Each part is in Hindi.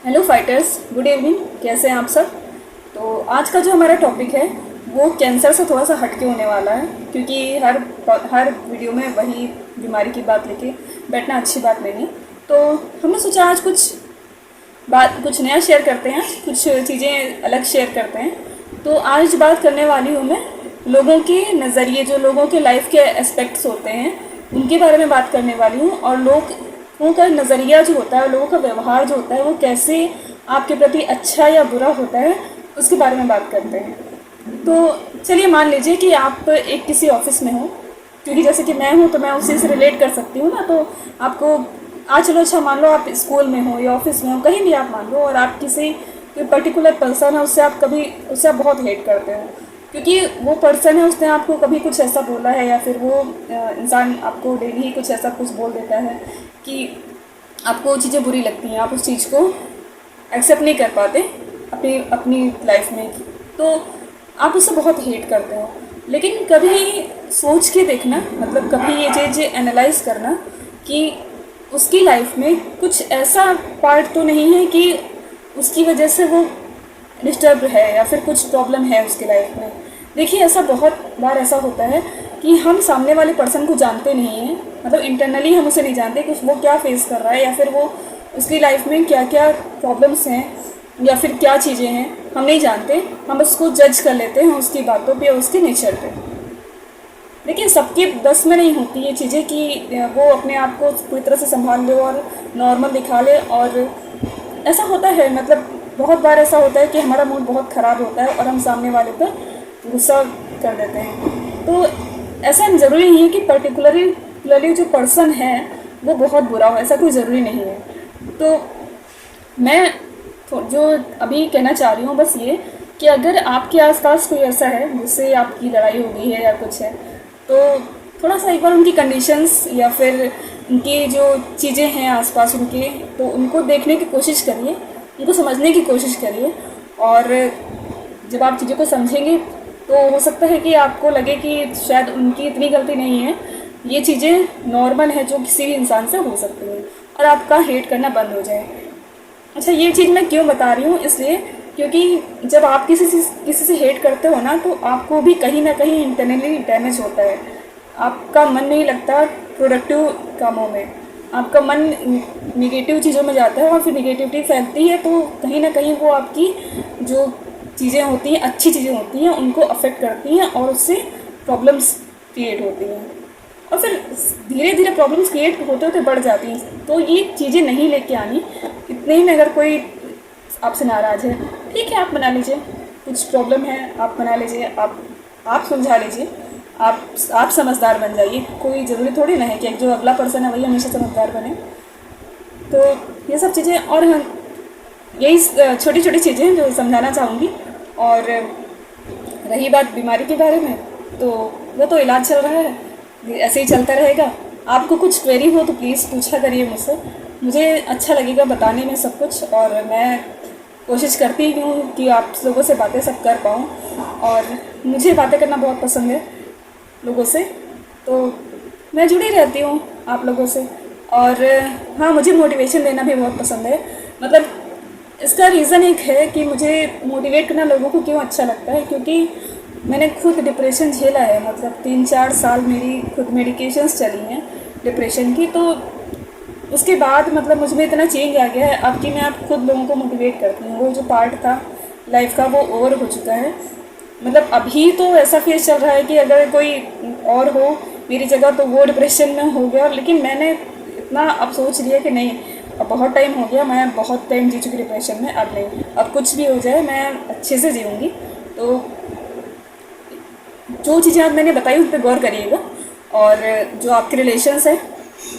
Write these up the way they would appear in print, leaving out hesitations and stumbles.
Hello fighters, good evening. कैसे हैं आप सब? तो आज का जो हमारा टॉपिक है वो कैंसर से थोड़ा सा हटके होने वाला है, क्योंकि हर वीडियो में वही बीमारी की बात लेके बैठना अच्छी बात नहीं है। तो हमने सोचा आज कुछ नया शेयर करते हैं, कुछ चीज़ें अलग शेयर करते हैं। तो आज बात करने वाली हूँ मैं लोगों के नज़रिए, जो लोगों के लाइफ के एस्पेक्ट्स होते हैं उनके बारे में बात करने वाली हूँ। और लोगों का नज़रिया जो होता है, लोगों का व्यवहार जो होता है, वो कैसे आपके प्रति अच्छा या बुरा होता है उसके बारे में बात करते हैं। तो चलिए मान लीजिए कि आप एक किसी ऑफिस में हो, क्योंकि जैसे कि मैं हूँ तो मैं उसी से रिलेट कर सकती हूँ ना। तो आपको आज चलो अच्छा मान लो आप स्कूल में हो या ऑफिस में हो, कहीं भी आप मान लो, और आप किसी कोई पर्टिकुलर पर्सन है उससे आप बहुत हेट करते हो, क्योंकि वो पर्सन है उसने आपको कभी कुछ ऐसा बोला है, या फिर वो इंसान आपको डेली ही कुछ ऐसा कुछ बोल देता है कि आपको वो चीज़ें बुरी लगती हैं, आप उस चीज़ को एक्सेप्ट नहीं कर पाते अपनी अपनी लाइफ में। तो आप उससे बहुत हेट करते हो। लेकिन कभी सोच के देखना, मतलब कभी ये चीज़ एनालाइज करना कि उसकी लाइफ में कुछ ऐसा पार्ट तो नहीं है कि उसकी वजह से वो डिस्टर्ब है या फिर कुछ प्रॉब्लम है उसकी लाइफ में। देखिए, ऐसा बहुत बार ऐसा होता है कि हम सामने वाले पर्सन को जानते नहीं हैं, मतलब इंटरनली हम उसे नहीं जानते कि वो क्या फेस कर रहा है, या फिर वो उसकी लाइफ में क्या क्या प्रॉब्लम्स हैं या फिर क्या चीज़ें हैं, हम नहीं जानते। हम उसको जज कर लेते हैं उसकी बातों पे और उसके नेचर पे। देखिए, सबके बस में नहीं होती ये चीज़ें कि वो अपने आप को पूरी तरह से संभाल ले और नॉर्मल दिखा ले। और ऐसा होता है, मतलब बहुत बार ऐसा होता है कि हमारा मूड बहुत ख़राब होता है और हम सामने वाले पर गुस्सा कर देते हैं। तो ऐसा ज़रूरी नहीं है कि पर्टिकुलरली जो पर्सन है वो बहुत बुरा हो, ऐसा कोई ज़रूरी नहीं है। तो मैं जो अभी कहना चाह रही हूँ बस ये कि अगर आपके आसपास कोई ऐसा है जिससे आपकी लड़ाई हो गई है या कुछ है, तो थोड़ा सा एक बार उनकी कंडीशंस या फिर उनकी जो चीज़ें हैं आसपास उनके, तो उनको देखने की कोशिश करिए, उनको समझने की कोशिश करिए। और जब आप चीज़ों को समझेंगे तो हो सकता है कि आपको लगे कि शायद उनकी इतनी गलती नहीं है, ये चीज़ें नॉर्मल है जो किसी भी इंसान से हो सकती हैं, और आपका हेट करना बंद हो जाए। अच्छा, ये चीज़ मैं क्यों बता रही हूँ, इसलिए क्योंकि जब आप किसी से हेट करते हो ना, तो आपको भी कहीं ना कहीं इंटरनली डैमेज होता है। आपका मन नहीं लगता प्रोडक्टिव कामों में, आपका मन निगेटिव चीज़ों में जाता है, और फिर निगेटिविटी फैलती है तो कहीं ना कहीं वो आपकी जो चीज़ें होती हैं, अच्छी चीज़ें होती हैं, उनको अफेक्ट करती हैं और उससे प्रॉब्लम्स क्रिएट होती हैं, और फिर धीरे धीरे प्रॉब्लम्स क्रिएट होते होते बढ़ जाती हैं। तो ये चीज़ें नहीं लेके आनी। इतने ही में अगर कोई आपसे नाराज़ है, ठीक है, आप मना लीजिए, कुछ प्रॉब्लम है आप मना लीजिए, आप सुलझा लीजिए, आप समझदार बन जाइए। कोई ज़रूरी थोड़ी ना है कि जो अगला पर्सन है वही हमेशा समझदार बने। तो ये सब चीज़ें, और हाँ, यही छोटी छोटी चीज़ें जो समझाना चाहूँगी। और रही बात बीमारी के बारे में, तो वो तो इलाज चल रहा है, ऐसे ही चलता रहेगा। आपको कुछ क्वेरी हो तो प्लीज़ पूछा करिए मुझसे, मुझे अच्छा लगेगा बताने में सब कुछ। और मैं कोशिश करती हूँ कि आप लोगों से बातें सब कर पाऊँ, और मुझे बातें करना बहुत पसंद है लोगों से, तो मैं जुड़ी रहती हूँ आप लोगों से। और हाँ, मुझे मोटिवेशन देना भी बहुत पसंद है। मतलब इसका रीज़न एक है कि मुझे मोटिवेट करना लोगों को क्यों अच्छा लगता है, क्योंकि मैंने खुद डिप्रेशन झेला है। मतलब 3-4 साल मेरी खुद मेडिकेशंस चली हैं डिप्रेशन की। तो उसके बाद मतलब मुझ में इतना चेंज आ गया है अब कि मैं अब खुद लोगों को मोटिवेट करती हूँ। वो जो पार्ट था लाइफ का वो ओवर हो चुका है। मतलब अभी तो ऐसा फेस चल रहा है कि अगर कोई और हो मेरी जगह तो वो डिप्रेशन में हो गया, लेकिन मैंने इतना अब सोच लिया कि नहीं, अब बहुत टाइम हो गया, मैं बहुत टाइम जी चुकी डिप्रेशन में, अब नहीं, अब कुछ भी हो जाए मैं अच्छे से जीऊँगी। तो जो चीज़ें आज मैंने बताई उस पर गौर करिएगा। और जो आपके रिलेशंस हैं,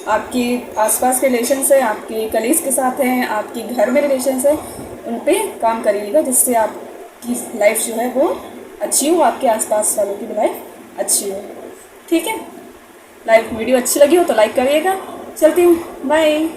आपकी आसपास के रिलेशंस हैं, आपके कलीग्स के साथ हैं, आपके घर में रिलेशंस हैं, उन पे काम करिएगा, जिससे आपकी लाइफ जो है वो अच्छी हो, आपके आसपास वालों की भी लाइफ अच्छी हो। ठीक है, लाइव वीडियो अच्छी लगी हो तो लाइक करिएगा। चलती हूँ, बाय।